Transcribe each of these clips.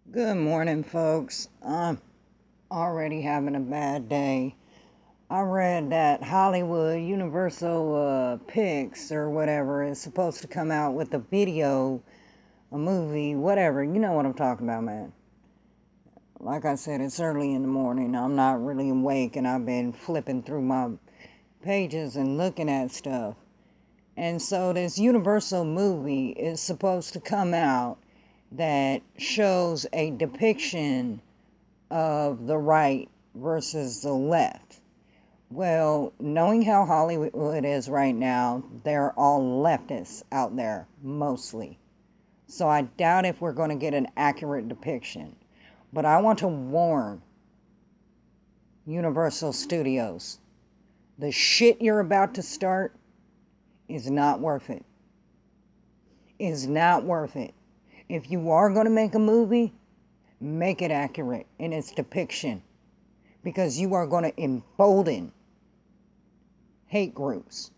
Good morning, folks. I'm already having a bad day. I read that Hollywood, Universal PICS or whatever is supposed to come out with a video, a movie, whatever. You know what I'm talking about, man. Like I said, it's early in the morning. I'm not really awake, and I've been flipping through my pages and looking at stuff. And so this Universal movie is supposed to come out that shows a depiction of the right versus the left. Well, knowing how Hollywood is right now, they're all leftists out there, mostly. So I doubt if we're going to get an accurate depiction. But I want to warn Universal Studios, the shit you're about to start is not worth it. Is not worth it. If you are going to make a movie, make it accurate in its depiction, because you are going to embolden hate groups.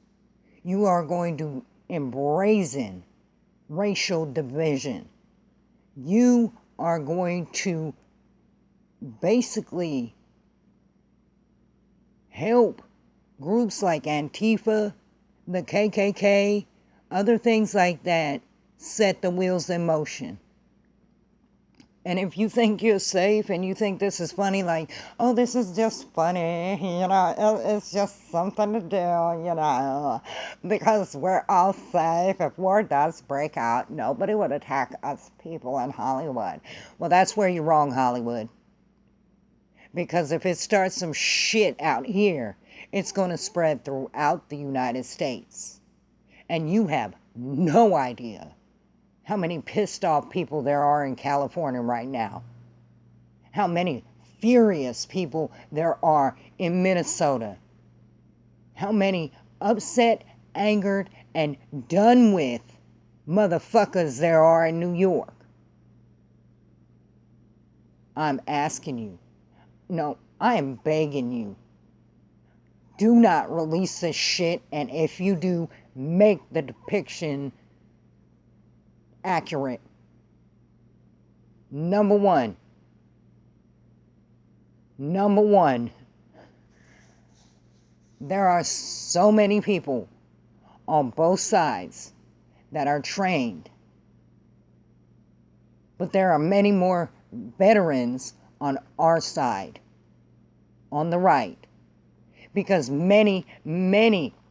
You are going to embrace racial division. You are going to basically help groups like Antifa, the KKK, other things like that set the wheels in motion. And if you think you're safe and you think this is funny, like, oh, this is just funny, it's just something to do, because we're all safe. If war does break out, nobody would attack us people in Hollywood. Well, that's where you're wrong, Hollywood. Because if it starts some shit out here, it's going to spread throughout the United States. And you have no idea how many pissed off people there are in California right now. How many furious people there are in Minnesota. How many upset, angered, and done with motherfuckers there are in New York. I'm asking you. No, I am begging you. Do not release this shit, and if you do, make the depiction accurate. Number one, there are so many people on both sides that are trained, but there are many more veterans on our side, on the right, because many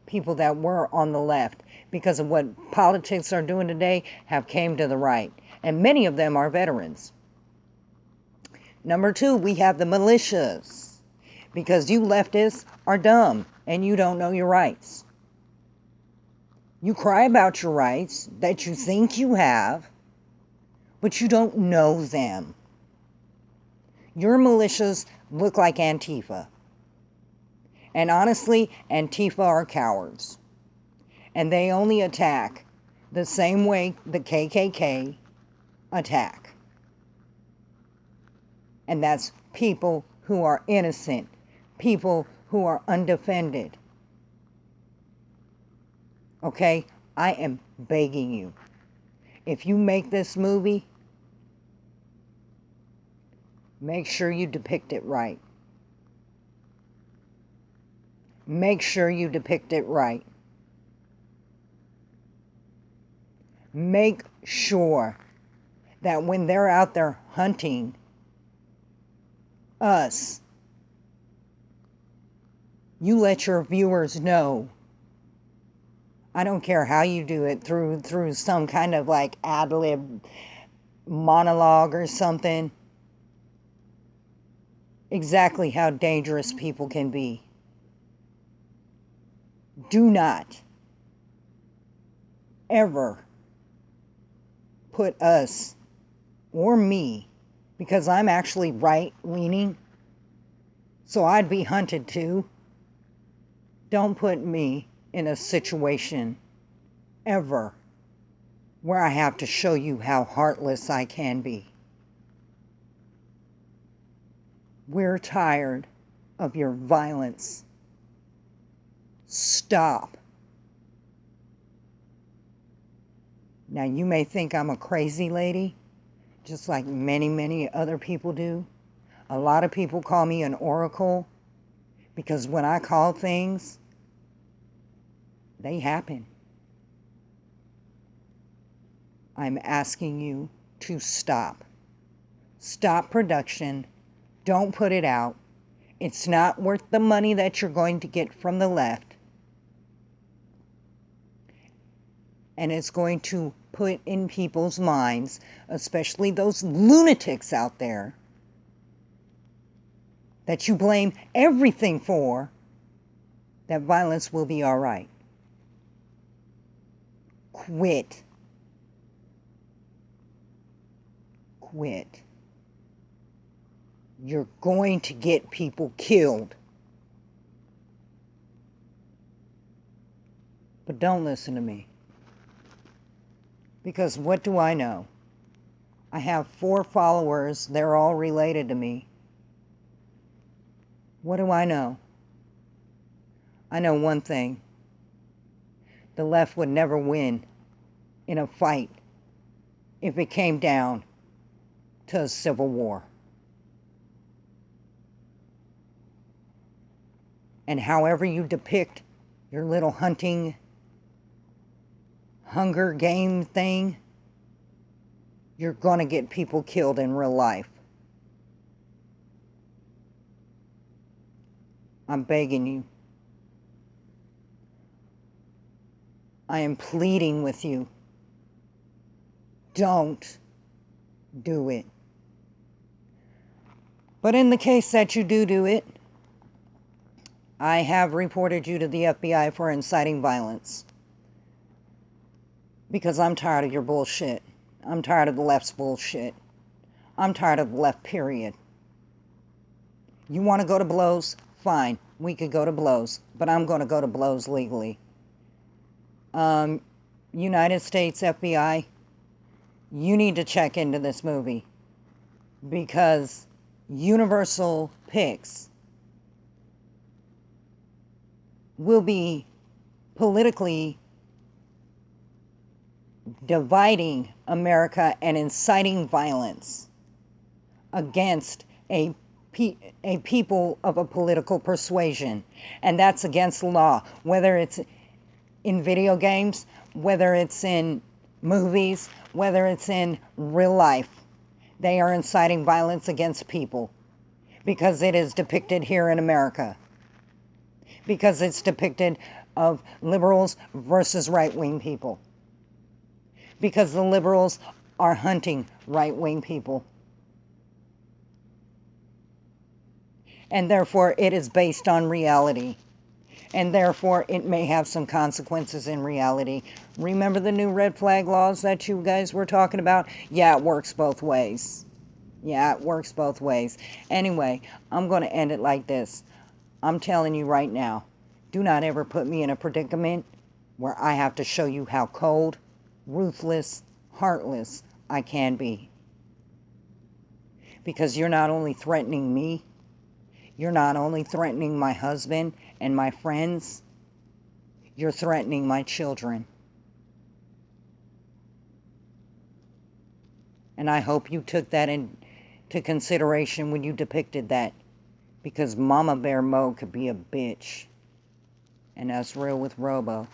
people that were on the left, because of what politics are doing today, have came to the right. And many of them are veterans. Number two, we have the militias, because you leftists are dumb and you don't know your rights. You cry about your rights that you think you have, but you don't know them. Your militias look like Antifa. And honestly, Antifa are cowards. And they only attack the same way the KKK attack. And that's people who are innocent, people who are undefended. Okay? I am begging you. If you make this movie, make sure you depict it right. Make sure you depict it right. Make sure that when they're out there hunting us, you let your viewers know. I don't care how you do it, through some kind of like ad-lib monologue or something, exactly how dangerous people can be. Do not ever put us or me, because I'm actually right-leaning, so I'd be hunted too. Don't put me in a situation ever where I have to show you how heartless I can be. We're tired of your violence. Stop. Now, you may think I'm a crazy lady. just like many, many other people do. A lot of people call me an oracle because when I call things, they happen. I'm asking you to stop. Stop production. Don't put it out. It's not worth the money that you're going to get from the left. And it's going to put in people's minds, especially those lunatics out there, that you blame everything for, that violence will be all right. Quit. Quit. You're going to get people killed. But don't listen to me. Because what do I know? I have 4 followers. They're all related to me. What do I know? I know one thing. The left would never win in a fight if it came down to a civil war. And however you depict your little hunting Hunger Game thing, you're going to get people killed in real life. I'm begging you. I am pleading with you. Don't do it. But in the case that you do it, I have reported you to the FBI for inciting violence. Because I'm tired of your bullshit. I'm tired of the left's bullshit. I'm tired of the left, period. You want to go to blows? Fine. We could go to blows. But I'm going to go to blows legally. United States FBI, you need to check into this movie. Because Universal PICS will be politically dividing America and inciting violence against a people of a political persuasion. And that's against the law, whether it's in video games, whether it's in movies, whether it's in real life. They are inciting violence against people because it is depicted here in America. Because it's depicted of liberals versus right-wing people. Because the liberals are hunting right-wing people. And therefore, it is based on reality. And therefore, it may have some consequences in reality. Remember the new red flag laws that you guys were talking about? Yeah, it works both ways. Yeah, it works both ways. Anyway, I'm going to end it like this. I'm telling you right now, do not ever put me in a predicament where I have to show you how cold, ruthless, heartless I can be. Because you're not only threatening me, you're not only threatening my husband and my friends, you're threatening my children. And I hope you took that into consideration when you depicted that. Because Mama Bear Mo could be a bitch. And that's real with Robo.